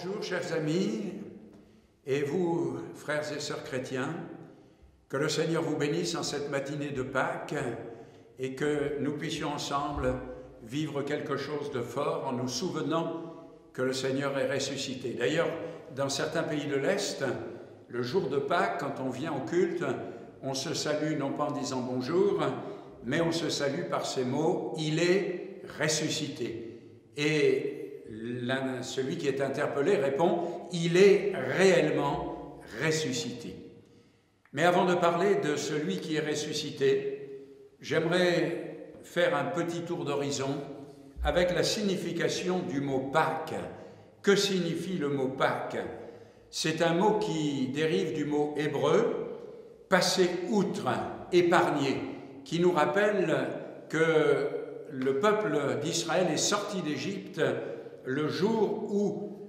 Bonjour chers amis, et vous frères et sœurs chrétiens, que le Seigneur vous bénisse en cette matinée de Pâques et que nous puissions ensemble vivre quelque chose de fort en nous souvenant que le Seigneur est ressuscité. D'ailleurs, dans certains pays de l'Est, le jour de Pâques, quand on vient au culte, on se salue non pas en disant bonjour, mais on se salue par ces mots « Il est ressuscité ». Et celui qui est interpellé répond « Il est réellement ressuscité ». Mais avant de parler de celui qui est ressuscité, j'aimerais faire un petit tour d'horizon avec la signification du mot Pâques. Que signifie le mot Pâques? C'est un mot qui dérive du mot hébreu « passer outre », épargner, qui nous rappelle que le peuple d'Israël est sorti d'Égypte le jour où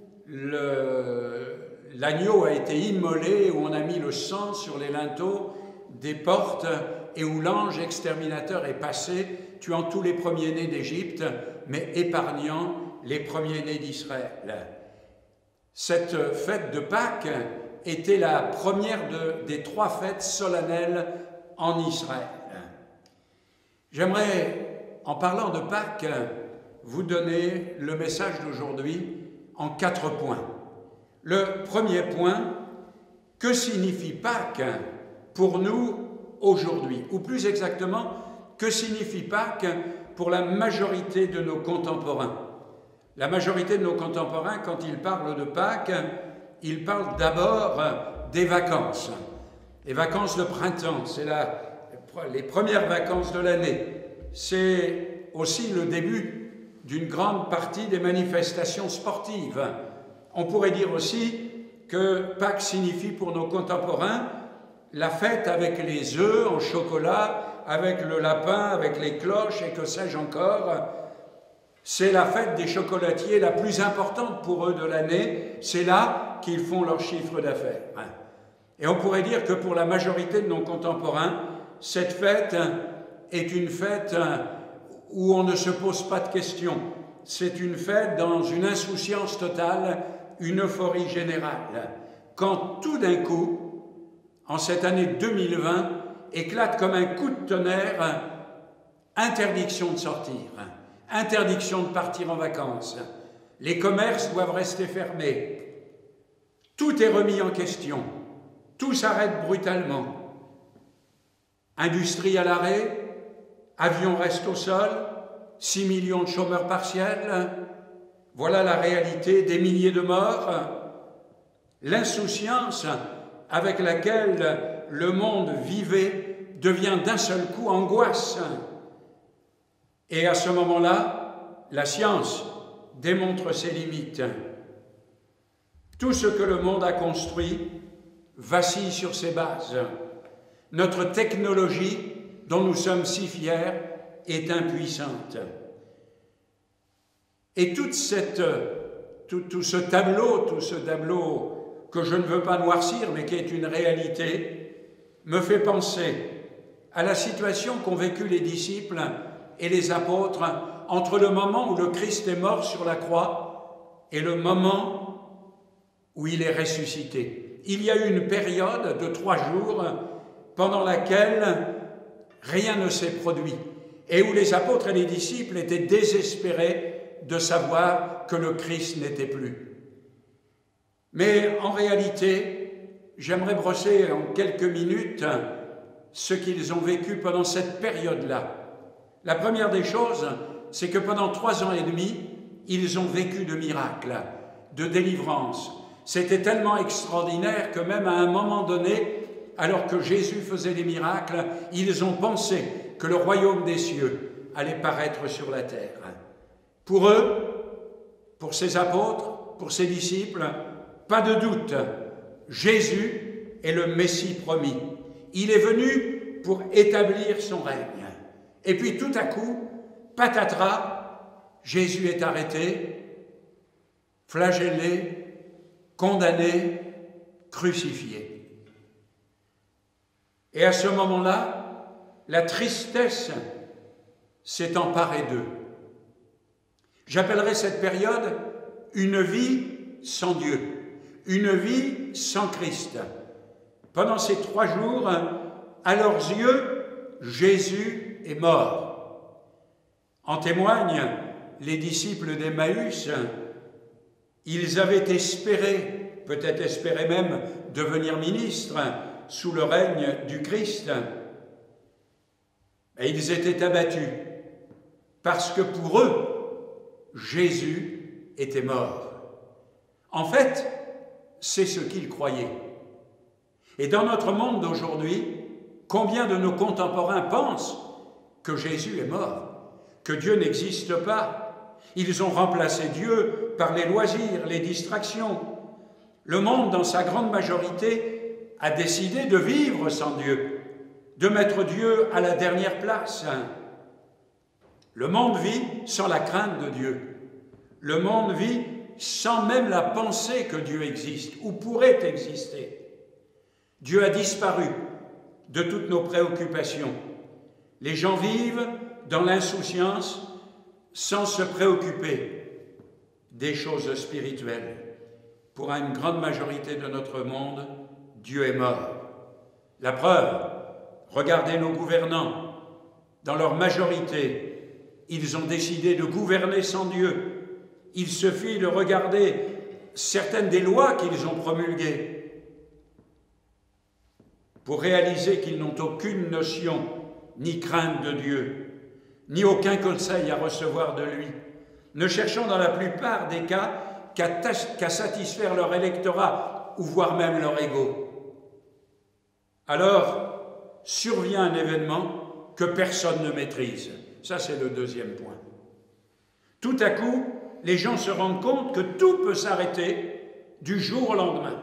l'agneau a été immolé, où on a mis le sang sur les linteaux des portes et où l'ange exterminateur est passé, tuant tous les premiers-nés d'Égypte, mais épargnant les premiers-nés d'Israël. Cette fête de Pâques était la première des trois fêtes solennelles en Israël. J'aimerais, en parlant de Pâques, vous donner le message d'aujourd'hui en 4 points. Le premier point, que signifie Pâques pour nous aujourd'hui? Ou plus exactement, que signifie Pâques pour la majorité de nos contemporains? La majorité de nos contemporains, quand ils parlent de Pâques, ils parlent d'abord des vacances. Les vacances de printemps, c'est les premières vacances de l'année. C'est aussi le début d'une grande partie des manifestations sportives. On pourrait dire aussi que Pâques signifie pour nos contemporains la fête avec les œufs en chocolat, avec le lapin, avec les cloches et que sais-je encore. C'est la fête des chocolatiers la plus importante pour eux de l'année. C'est là qu'ils font leur chiffre d'affaires. Et on pourrait dire que pour la majorité de nos contemporains, cette fête est une fête où on ne se pose pas de questions. C'est une fête dans une insouciance totale, une euphorie générale. Quand tout d'un coup, en cette année 2020, éclate comme un coup de tonnerre, interdiction de sortir, interdiction de partir en vacances. Les commerces doivent rester fermés. Tout est remis en question. Tout s'arrête brutalement. Industrie à l'arrêt, avions restent au sol, 6 millions de chômeurs partiels, voilà la réalité des milliers de morts. L'insouciance avec laquelle le monde vivait devient d'un seul coup angoisse. Et à ce moment-là, la science démontre ses limites. Tout ce que le monde a construit vacille sur ses bases. Notre technologie, dont nous sommes si fiers, est impuissante. Et tout ce tableau que je ne veux pas noircir, mais qui est une réalité, me fait penser à la situation qu'ont vécue les disciples et les apôtres entre le moment où le Christ est mort sur la croix et le moment où il est ressuscité. Il y a eu une période de 3 jours pendant laquelle rien ne s'est produit et où les apôtres et les disciples étaient désespérés de savoir que le Christ n'était plus. Mais en réalité, j'aimerais brosser en quelques minutes ce qu'ils ont vécu pendant cette période-là. La première des choses, c'est que pendant 3 ans et demi, ils ont vécu de miracles, de délivrance. C'était tellement extraordinaire que même à un moment donné, alors que Jésus faisait des miracles, ils ont pensé que le royaume des cieux allait paraître sur la terre. Pour eux, pour ces apôtres, pour ces disciples, pas de doute, Jésus est le Messie promis. Il est venu pour établir son règne. Et puis tout à coup, patatras, Jésus est arrêté, flagellé, condamné, crucifié. Et à ce moment-là, la tristesse s'est emparée d'eux. J'appellerais cette période une vie sans Dieu, une vie sans Christ. Pendant ces 3 jours, à leurs yeux, Jésus est mort. En témoignent les disciples d'Emmaüs. Ils avaient espéré, peut-être espéré même devenir ministres sous le règne du Christ. Et ils étaient abattus parce que pour eux, Jésus était mort. En fait, c'est ce qu'ils croyaient. Et dans notre monde d'aujourd'hui, combien de nos contemporains pensent que Jésus est mort, que Dieu n'existe pas? Ils ont remplacé Dieu par les loisirs, les distractions. Le monde, dans sa grande majorité, a décidé de vivre sans Dieu, de mettre Dieu à la dernière place. Le monde vit sans la crainte de Dieu. Le monde vit sans même la pensée que Dieu existe ou pourrait exister. Dieu a disparu de toutes nos préoccupations. Les gens vivent dans l'insouciance sans se préoccuper des choses spirituelles. Pour une grande majorité de notre monde, Dieu est mort. La preuve, regardez nos gouvernants. Dans leur majorité, ils ont décidé de gouverner sans Dieu. Il suffit de regarder certaines des lois qu'ils ont promulguées pour réaliser qu'ils n'ont aucune notion ni crainte de Dieu, ni aucun conseil à recevoir de lui, ne cherchant dans la plupart des cas qu'à satisfaire leur électorat ou voire même leur ego. Alors, survient un événement que personne ne maîtrise. Ça, c'est le deuxième point. Tout à coup, les gens se rendent compte que tout peut s'arrêter du jour au lendemain,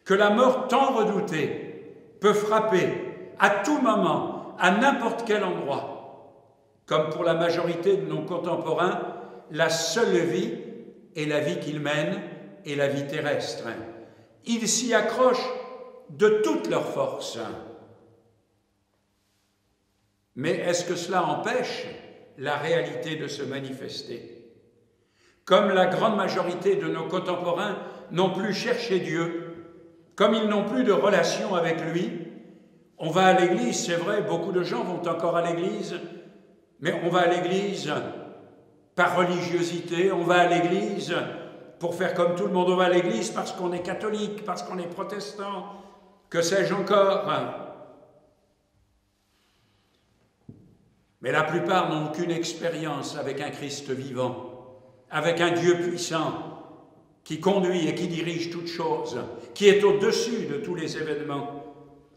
que la mort tant redoutée peut frapper à tout moment, à n'importe quel endroit. Comme pour la majorité de nos contemporains, la seule vie est la vie qu'ils mènent et la vie terrestre. Ils s'y accrochent de toutes leurs forces. Mais est-ce que cela empêche la réalité de se manifester? Comme la grande majorité de nos contemporains n'ont plus cherché Dieu, comme ils n'ont plus de relation avec lui, on va à l'église, c'est vrai, beaucoup de gens vont encore à l'église, mais on va à l'église par religiosité, on va à l'église pour faire comme tout le monde, on va à l'église parce qu'on est catholique, parce qu'on est protestant, que sais-je encore. Mais la plupart n'ont aucune expérience avec un Christ vivant, avec un Dieu puissant, qui conduit et qui dirige toutes choses, qui est au-dessus de tous les événements.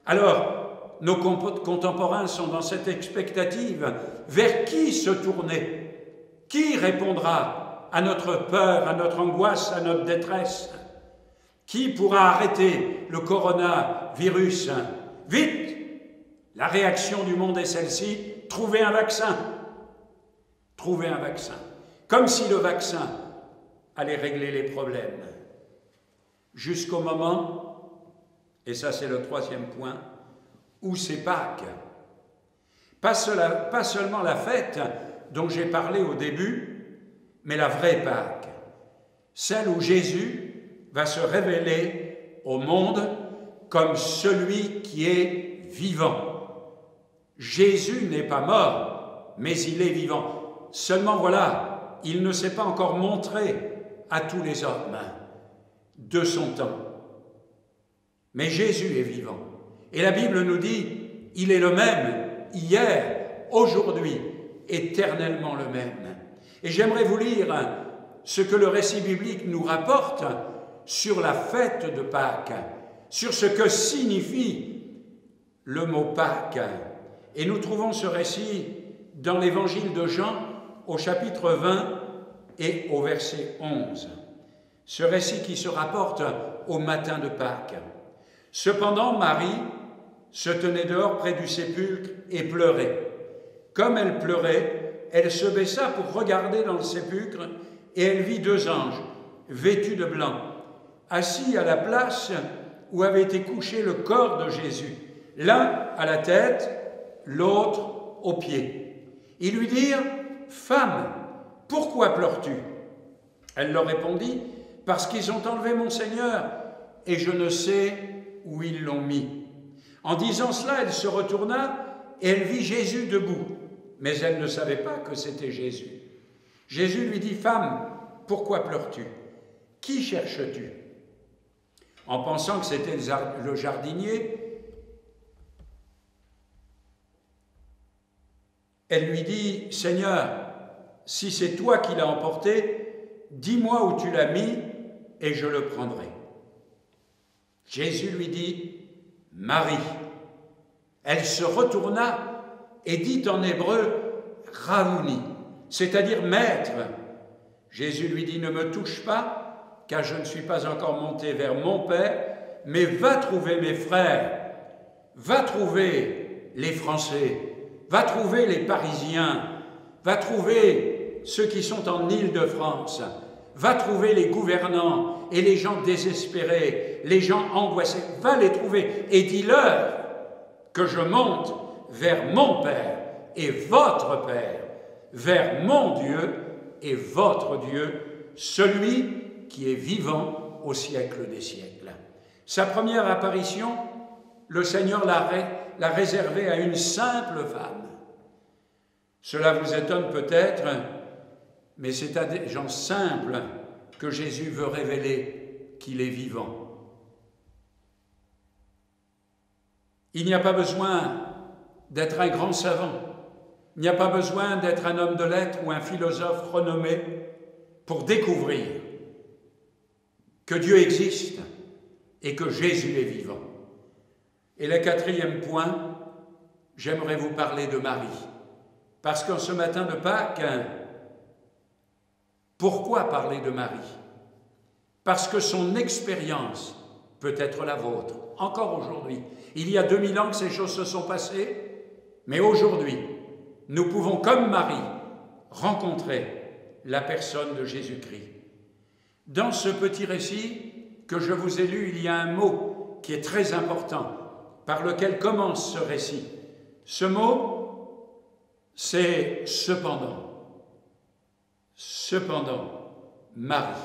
Alors, nos contemporains sont dans cette expectative. Vers qui se tourner? Qui répondra à notre peur, à notre angoisse, à notre détresse? Qui pourra arrêter le coronavirus? Vite! La réaction du monde est celle-ci, trouver un vaccin. Trouver un vaccin. Comme si le vaccin allait régler les problèmes. Jusqu'au moment, et ça c'est le troisième point, où c'est Pâques. Pas seulement la fête dont j'ai parlé au début, mais la vraie Pâques. Celle où Jésus va se révéler au monde comme celui qui est vivant. Jésus n'est pas mort, mais il est vivant. Seulement voilà, il ne s'est pas encore montré à tous les hommes de son temps. Mais Jésus est vivant. Et la Bible nous dit, il est le même hier, aujourd'hui, éternellement le même. Et j'aimerais vous lire ce que le récit biblique nous rapporte sur la fête de Pâques, sur ce que signifie le mot Pâques. Et nous trouvons ce récit dans l'évangile de Jean au chapitre 20 et au verset 11. Ce récit qui se rapporte au matin de Pâques. Cependant, Marie se tenait dehors près du sépulcre et pleurait. Comme elle pleurait, elle se baissa pour regarder dans le sépulcre et elle vit 2 anges, vêtus de blanc, assis à la place où avait été couché le corps de Jésus, l'un à la tête, l'autre aux pieds. Ils lui dirent « Femme, pourquoi pleures-tu » Elle leur répondit « parce qu'ils ont enlevé mon Seigneur, et je ne sais où ils l'ont mis. » En disant cela, elle se retourna, et elle vit Jésus debout. Mais elle ne savait pas que c'était Jésus. Jésus lui dit, « Femme, pourquoi pleures-tu? Qui cherches-tu » En pensant que c'était le jardinier, elle lui dit, « Seigneur, si c'est toi qui l'as emporté, dis-moi où tu l'as mis et je le prendrai. » Jésus lui dit, « Marie. » Elle se retourna et dit en hébreu, « Raouni », c'est-à-dire « maître ». Jésus lui dit, « Ne me touche pas, car je ne suis pas encore monté vers mon Père, mais va trouver mes frères, va trouver les Français, va trouver les Parisiens, va trouver ceux qui sont en Île-de-France, va trouver les gouvernants et les gens désespérés, les gens angoissés, va les trouver et dis-leur que je monte vers mon Père et votre Père, vers mon Dieu et votre Dieu, celui qui est vivant au siècle des siècles. » Sa première apparition, le Seigneur l'a réservée à une simple femme. Cela vous étonne peut-être, mais c'est à des gens simples que Jésus veut révéler qu'il est vivant. Il n'y a pas besoin d'être un grand savant, il n'y a pas besoin d'être un homme de lettres ou un philosophe renommé pour découvrir que Dieu existe et que Jésus est vivant. Et le quatrième point, j'aimerais vous parler de Marie. Parce qu'en ce matin de Pâques, pourquoi parler de Marie? Parce que son expérience peut être la vôtre, encore aujourd'hui. Il y a 2000 ans que ces choses se sont passées, mais aujourd'hui, nous pouvons, comme Marie, rencontrer la personne de Jésus-Christ. Dans ce petit récit que je vous ai lu, il y a un mot qui est très important, par lequel commence ce récit. Ce mot, c'est « cependant ». Cependant, Marie.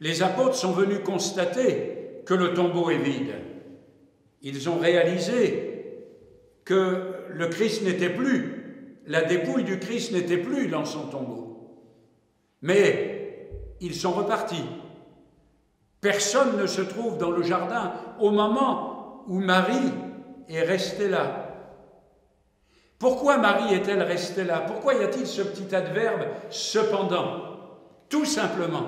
Les apôtres sont venus constater que le tombeau est vide. Ils ont réalisé que le Christ n'était plus, la dépouille du Christ n'était plus dans son tombeau. Mais ils sont repartis. Personne ne se trouve dans le jardin au moment où Marie est restée là. Pourquoi Marie est-elle restée là? Pourquoi y a-t-il ce petit adverbe « cependant » ? Tout simplement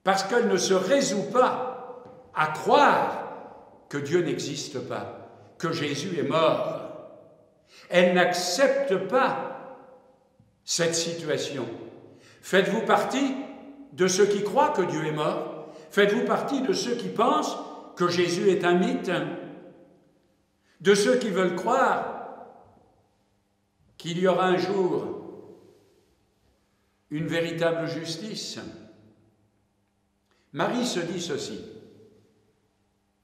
parce qu'elle ne se résout pas à croire que Dieu n'existe pas, que Jésus est mort. Elle n'accepte pas cette situation. Faites-vous partie de ceux qui croient que Dieu est mort? Faites-vous partie de ceux qui pensent que Jésus est un mythe? De ceux qui veulent croire qu'il y aura un jour une véritable justice? Marie se dit ceci: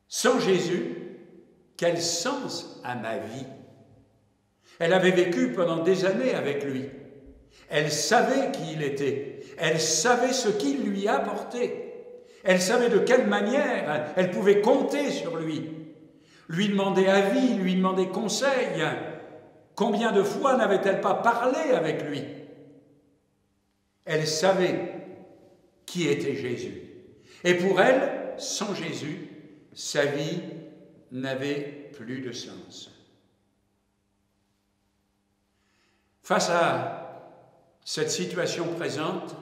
sans Jésus, quel sens a ma vie? Elle avait vécu pendant des années avec lui. Elle savait qui il était. Elle savait ce qu'il lui apportait. Elle savait de quelle manière elle pouvait compter sur lui. Lui demander avis, lui demander conseil. Combien de fois n'avait-elle pas parlé avec lui? Elle savait qui était Jésus. Et pour elle, sans Jésus, sa vie n'avait plus de sens. Face à cette situation présente,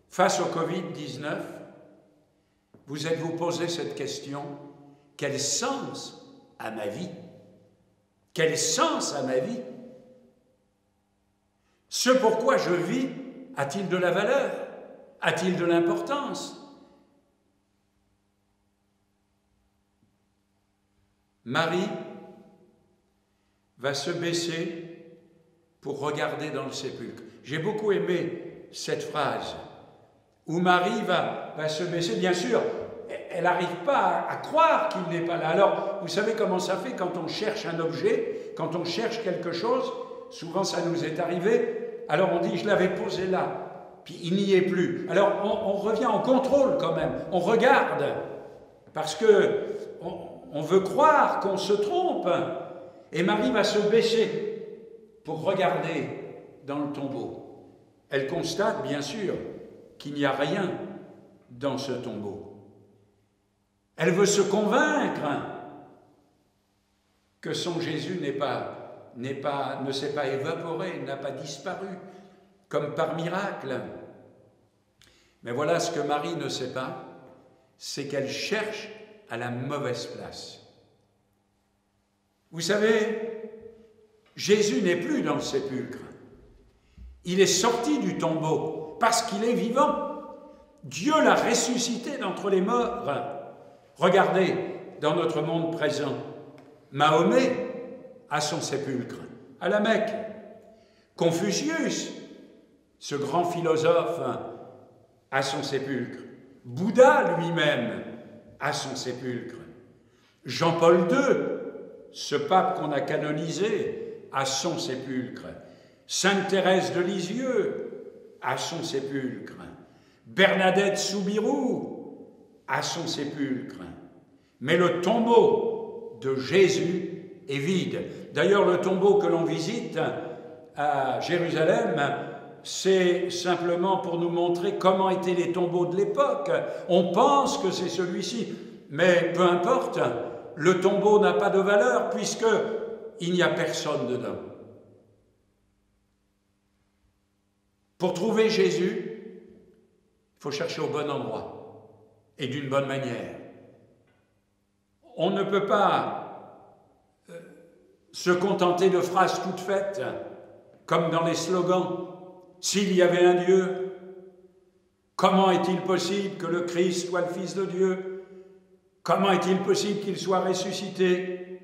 face au Covid-19, vous êtes-vous posé cette question: quel sens a ma vie? Quel sens a ma vie? Ce pourquoi je vis a-t-il de la valeur? A-t-il de l'importance? Marie va se baisser pour regarder dans le sépulcre. J'ai beaucoup aimé cette phrase où Marie va se baisser. Bien sûr, elle n'arrive pas à croire qu'il n'est pas là. Alors, vous savez comment ça fait quand on cherche un objet, quand on cherche quelque chose? Souvent, ça nous est arrivé. Alors on dit, je l'avais posé là. puis il n'y est plus. Alors on revient en contrôle quand même, on regarde, parce que on veut croire qu'on se trompe, et Marie va se baisser pour regarder dans le tombeau. Elle constate bien sûr qu'il n'y a rien dans ce tombeau. Elle veut se convaincre que son Jésus ne s'est pas évaporé, n'a pas disparu, comme par miracle. Mais voilà ce que Marie ne sait pas, c'est qu'elle cherche à la mauvaise place. Vous savez, Jésus n'est plus dans le sépulcre. Il est sorti du tombeau parce qu'il est vivant. Dieu l'a ressuscité d'entre les morts. Regardez, dans notre monde présent, Mahomet a son sépulcre à la Mecque. Confucius, ce grand philosophe, a son sépulcre. Bouddha lui-même a son sépulcre. Jean-Paul II, ce pape qu'on a canonisé, a son sépulcre. Sainte Thérèse de Lisieux a son sépulcre. Bernadette Soubirous a son sépulcre. Mais le tombeau de Jésus est vide. D'ailleurs, le tombeau que l'on visite à Jérusalem, c'est simplement pour nous montrer comment étaient les tombeaux de l'époque. On pense que c'est celui-ci, mais peu importe, le tombeau n'a pas de valeur puisqu'il n'y a personne dedans. Pour trouver Jésus, il faut chercher au bon endroit et d'une bonne manière. On ne peut pas se contenter de phrases toutes faites, comme dans les slogans. S'il y avait un Dieu, comment est-il possible que le Christ soit le Fils de Dieu? Comment est-il possible qu'il soit ressuscité?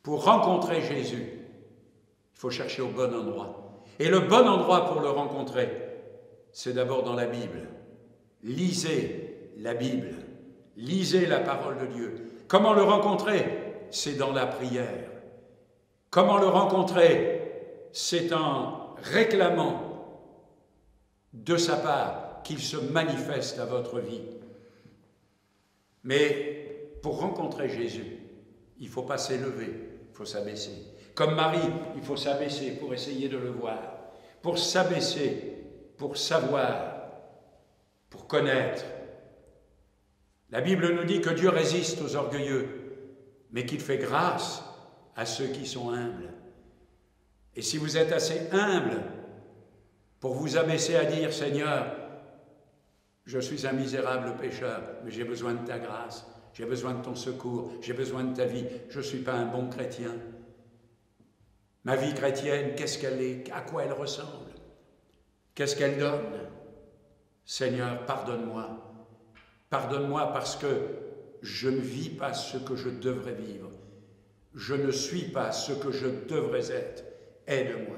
Pour rencontrer Jésus, il faut chercher au bon endroit. Et le bon endroit pour le rencontrer, c'est d'abord dans la Bible. Lisez la Bible, lisez la parole de Dieu. Comment le rencontrer? C'est dans la prière. Comment le rencontrer? C'est en réclamant de sa part qu'il se manifeste à votre vie. Mais pour rencontrer Jésus, il ne faut pas s'élever, il faut s'abaisser. Comme Marie, il faut s'abaisser pour essayer de le voir, pour s'abaisser, pour savoir, pour connaître. La Bible nous dit que Dieu résiste aux orgueilleux, mais qu'il fait grâce à ceux qui sont humbles. Et si vous êtes assez humble pour vous abaisser à dire « Seigneur, je suis un misérable pécheur, mais j'ai besoin de ta grâce, j'ai besoin de ton secours, j'ai besoin de ta vie, je ne suis pas un bon chrétien. Ma vie chrétienne, qu'est-ce qu'elle est? À quoi elle ressemble? Qu'est-ce qu'elle donne? Seigneur, pardonne-moi. Pardonne-moi parce que je ne vis pas ce que je devrais vivre. Je ne suis pas ce que je devrais être. Aide-moi. »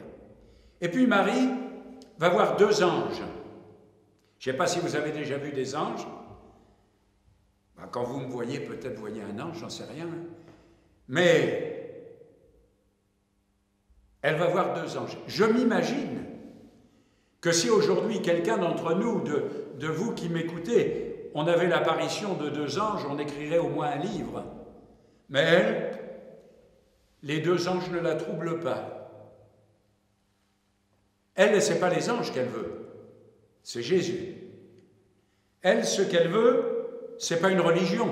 Et puis Marie va voir deux anges. Je ne sais pas si vous avez déjà vu des anges. Quand vous me voyez, peut-être voyez un ange, j'en sais rien. Mais elle va voir deux anges. Je m'imagine que si aujourd'hui quelqu'un d'entre nous, de vous qui m'écoutez, on avait l'apparition de deux anges, on écrirait au moins un livre. Mais elle, les deux anges ne la troublent pas. Elle, ce n'est pas les anges qu'elle veut, c'est Jésus. Elle, ce qu'elle veut, ce n'est pas une religion,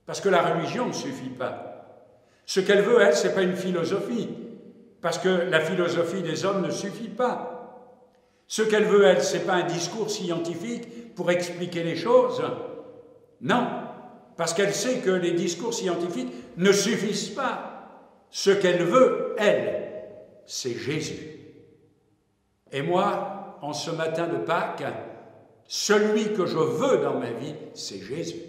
parce que la religion ne suffit pas. Ce qu'elle veut, elle, ce n'est pas une philosophie, parce que la philosophie des hommes ne suffit pas. Ce qu'elle veut, elle, ce n'est pas un discours scientifique pour expliquer les choses. Non, parce qu'elle sait que les discours scientifiques ne suffisent pas. Ce qu'elle veut, elle, c'est Jésus. Et moi, en ce matin de Pâques, celui que je veux dans ma vie, c'est Jésus.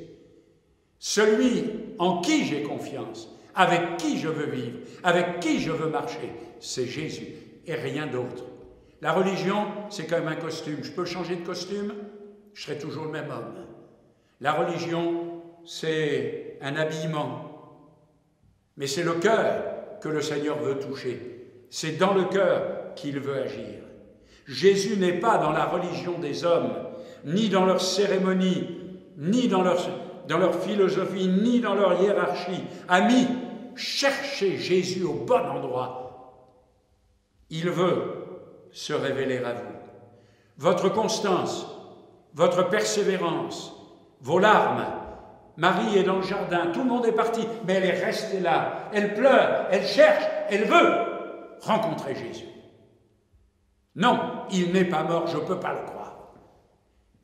Celui en qui j'ai confiance, avec qui je veux vivre, avec qui je veux marcher, c'est Jésus et rien d'autre. La religion, c'est comme un costume. Je peux changer de costume, je serai toujours le même homme. La religion, c'est un habillement. Mais c'est le cœur que le Seigneur veut toucher. C'est dans le cœur qu'il veut agir. Jésus n'est pas dans la religion des hommes, ni dans leurs cérémonies, ni dans leur philosophie, ni dans leur hiérarchie. Amis, cherchez Jésus au bon endroit. Il veut se révéler à vous. Votre constance, votre persévérance, vos larmes. Marie est dans le jardin, tout le monde est parti, mais elle est restée là. Elle pleure, elle cherche, elle veut rencontrer Jésus. Non, il n'est pas mort, je ne peux pas le croire.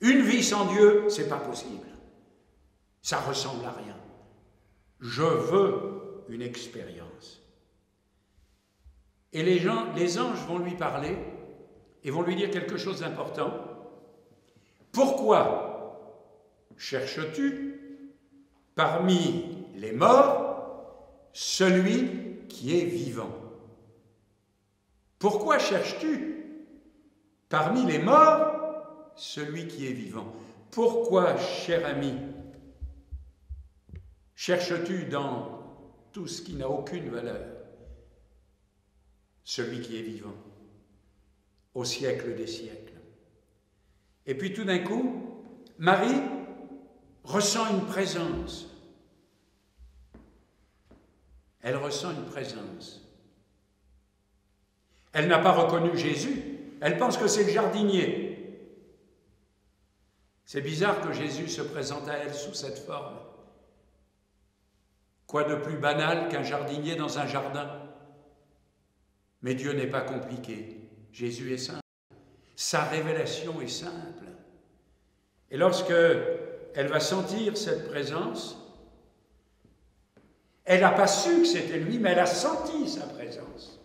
Une vie sans Dieu, c'est pas possible. Ça ressemble à rien. Je veux une expérience. Et les anges vont lui parler et vont lui dire quelque chose d'important. Pourquoi cherches-tu parmi les morts celui qui est vivant? Pourquoi cherches-tu parmi les morts celui qui est vivant? Pourquoi, cher ami, cherches-tu dans tout ce qui n'a aucune valeur celui qui est vivant au siècle des siècles? Et puis tout d'un coup, Marie ressent une présence. Elle ressent une présence. Elle n'a pas reconnu Jésus. Elle pense que c'est le jardinier. C'est bizarre que Jésus se présente à elle sous cette forme. Quoi de plus banal qu'un jardinier dans un jardin? Mais Dieu n'est pas compliqué. Jésus est simple. Sa révélation est simple. Et lorsque elle va sentir cette présence, elle n'a pas su que c'était lui, mais elle a senti sa présence.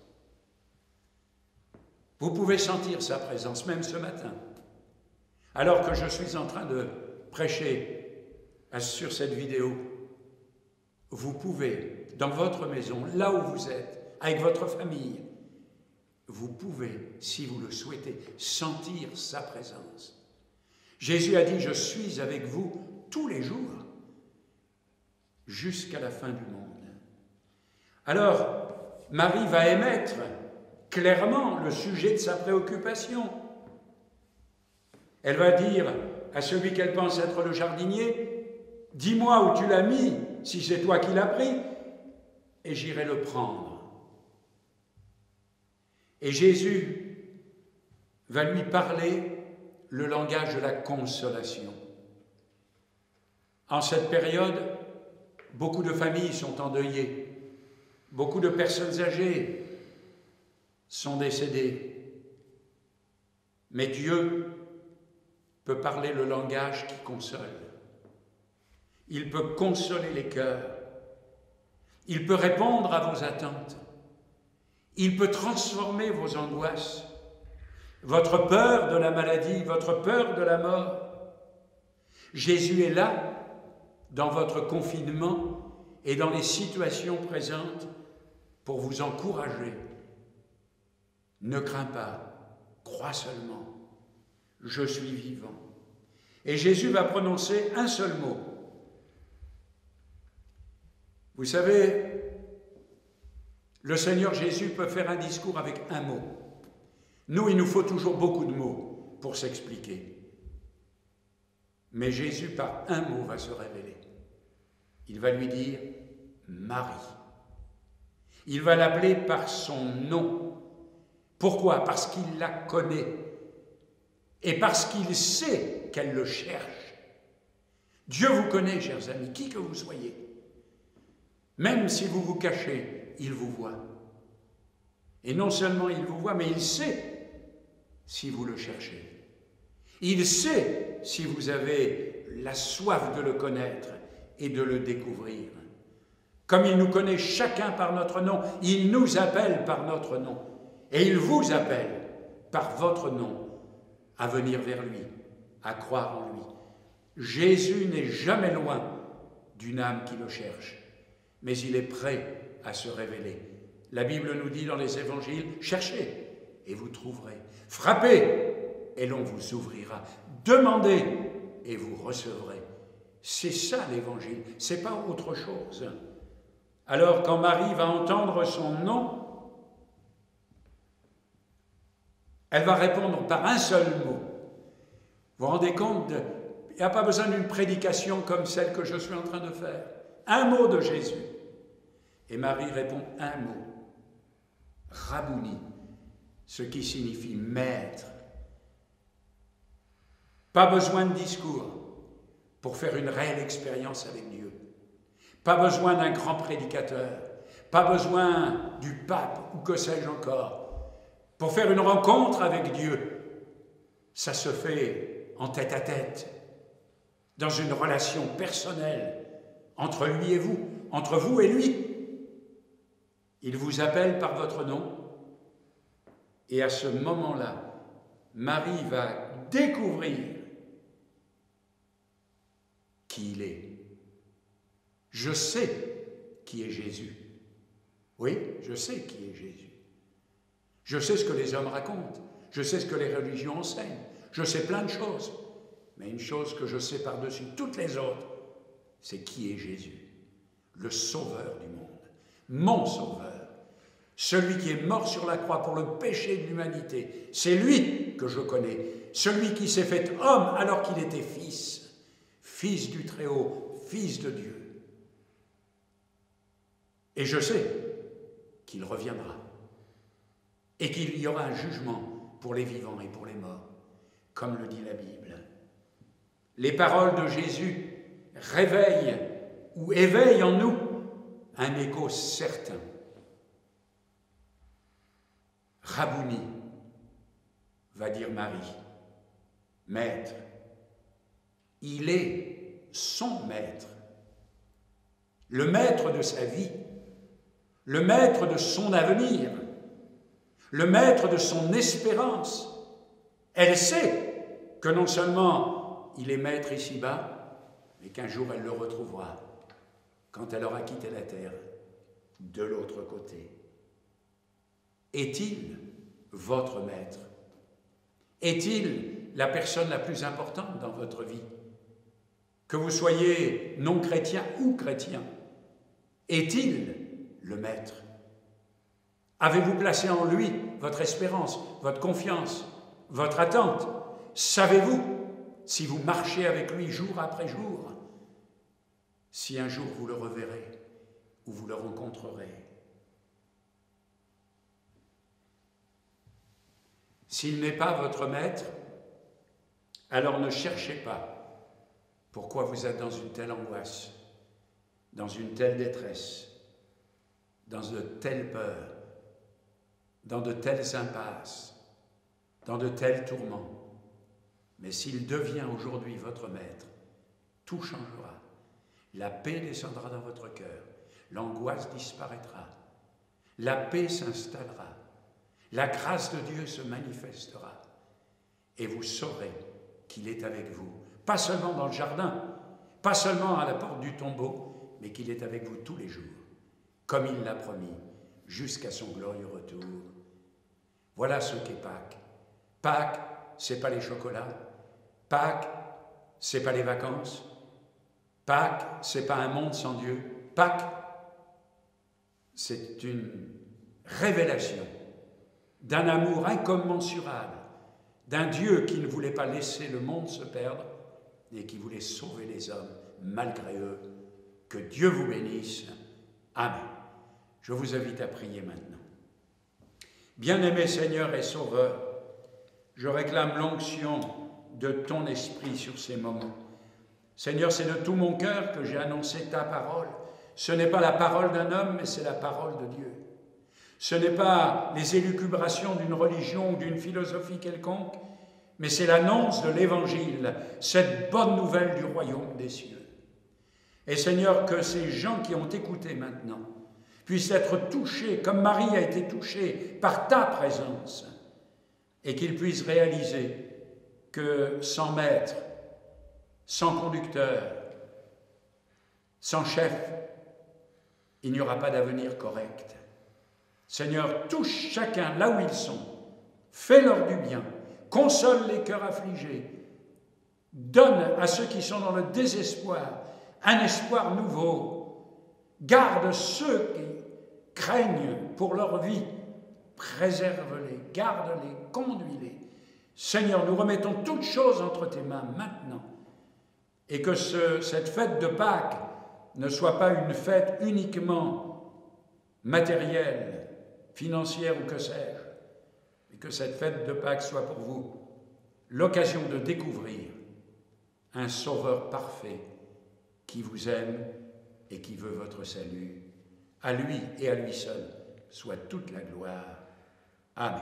Vous pouvez sentir sa présence, même ce matin. Alors que je suis en train de prêcher sur cette vidéo, vous pouvez, dans votre maison, là où vous êtes, avec votre famille, vous pouvez, si vous le souhaitez, sentir sa présence. Jésus a dit, je suis avec vous tous les jours, jusqu'à la fin du monde. Alors, Marie va émettre clairement le sujet de sa préoccupation. Elle va dire à celui qu'elle pense être le jardinier, « Dis-moi où tu l'as mis, si c'est toi qui l'as pris, et j'irai le prendre. » Et Jésus va lui parler le langage de la consolation. En cette période, beaucoup de familles sont endeuillées, beaucoup de personnes âgées sont décédées. Mais Dieu peut parler le langage qui console. Il peut consoler les cœurs. Il peut répondre à vos attentes. Il peut transformer vos angoisses, votre peur de la maladie, votre peur de la mort. Jésus est là, dans votre confinement et dans les situations présentes, pour vous encourager. Ne crains pas, crois seulement, je suis vivant. Et Jésus va prononcer un seul mot. Vous savez, le Seigneur Jésus peut faire un discours avec un mot. Nous, il nous faut toujours beaucoup de mots pour s'expliquer. Mais Jésus, par un mot, va se révéler. Il va lui dire « Marie ». Il va l'appeler par son nom. Pourquoi? Parce qu'il la connaît et parce qu'il sait qu'elle le cherche. Dieu vous connaît, chers amis, qui que vous soyez. Même si vous vous cachez, il vous voit. Et non seulement il vous voit, mais il sait si vous le cherchez. Il sait si vous avez la soif de le connaître et de le découvrir. Comme il nous connaît chacun par notre nom, il nous appelle par notre nom. Et il vous appelle par votre nom à venir vers lui, à croire en lui. Jésus n'est jamais loin d'une âme qui le cherche, mais il est prêt à se révéler. La Bible nous dit dans les évangiles, cherchez et vous trouverez. Frappez et l'on vous ouvrira. Demandez et vous recevrez. C'est ça l'évangile, c'est pas autre chose. Alors quand Marie va entendre son nom, Elle va répondre par un seul mot. Vous vous rendez compte, il n'y a pas besoin d'une prédication comme celle que je suis en train de faire. Un mot de Jésus. Et Marie répond un mot. Rabouni, ce qui signifie maître. Pas besoin de discours pour faire une réelle expérience avec Dieu. Pas besoin d'un grand prédicateur. Pas besoin du pape ou que sais-je encore. Pour faire une rencontre avec Dieu, ça se fait en tête-à-tête, dans une relation personnelle entre lui et vous, entre vous et lui. Il vous appelle par votre nom et à ce moment-là, Marie va découvrir qui il est. Je sais qui est Jésus. Oui, je sais qui est Jésus. Je sais ce que les hommes racontent. Je sais ce que les religions enseignent. Je sais plein de choses. Mais une chose que je sais par-dessus toutes les autres, c'est qui est Jésus, le sauveur du monde, mon sauveur, celui qui est mort sur la croix pour le péché de l'humanité. C'est lui que je connais, celui qui s'est fait homme alors qu'il était fils, fils du Très-Haut, fils de Dieu. Et je sais qu'il reviendra et qu'il y aura un jugement pour les vivants et pour les morts, comme le dit la Bible. Les paroles de Jésus réveillent ou éveillent en nous un écho certain. Rabouni, va dire Marie, maître. Il est son maître, le maître de sa vie, le maître de son avenir, le maître de son espérance. Elle sait que non seulement il est maître ici-bas, mais qu'un jour elle le retrouvera, quand elle aura quitté la terre, de l'autre côté. Est-il votre maître? Est-il la personne la plus importante dans votre vie? Que vous soyez non chrétien ou chrétien, est-il le maître? Avez-vous placé en lui votre espérance, votre confiance, votre attente? Savez-vous, si vous marchez avec lui jour après jour, si un jour vous le reverrez ou vous le rencontrerez? S'il n'est pas votre maître, alors ne cherchez pas pourquoi vous êtes dans une telle angoisse, dans une telle détresse, dans de telles peurs, dans de telles impasses, dans de tels tourments. Mais s'il devient aujourd'hui votre maître, tout changera. La paix descendra dans votre cœur, l'angoisse disparaîtra, la paix s'installera, la grâce de Dieu se manifestera et vous saurez qu'il est avec vous, pas seulement dans le jardin, pas seulement à la porte du tombeau, mais qu'il est avec vous tous les jours, comme il l'a promis, jusqu'à son glorieux retour. Voilà ce qu'est Pâques. Pâques, c'est pas les chocolats. Pâques, c'est pas les vacances. Pâques, c'est pas un monde sans Dieu. Pâques, c'est une révélation d'un amour incommensurable, d'un Dieu qui ne voulait pas laisser le monde se perdre et qui voulait sauver les hommes malgré eux. Que Dieu vous bénisse. Amen. Je vous invite à prier maintenant. Bien-aimé Seigneur et Sauveur, je réclame l'onction de ton esprit sur ces moments. Seigneur, c'est de tout mon cœur que j'ai annoncé ta parole. Ce n'est pas la parole d'un homme, mais c'est la parole de Dieu. Ce n'est pas les élucubrations d'une religion ou d'une philosophie quelconque, mais c'est l'annonce de l'Évangile, cette bonne nouvelle du royaume des cieux. Et Seigneur, que ces gens qui ont écouté maintenant puissent être touchés, comme Marie a été touchée par ta présence, et qu'ils puissent réaliser que sans maître, sans conducteur, sans chef, il n'y aura pas d'avenir correct. Seigneur, touche chacun là où ils sont, fais-leur du bien, console les cœurs affligés, donne à ceux qui sont dans le désespoir un espoir nouveau, garde ceux qui craignent pour leur vie, préserve-les, garde-les, conduis-les. Seigneur, nous remettons toutes choses entre tes mains maintenant, et que cette fête de Pâques ne soit pas une fête uniquement matérielle, financière ou que sais-je, mais que cette fête de Pâques soit pour vous l'occasion de découvrir un Sauveur parfait qui vous aime et qui veut votre salut. À lui et à lui seul soit toute la gloire. Amen.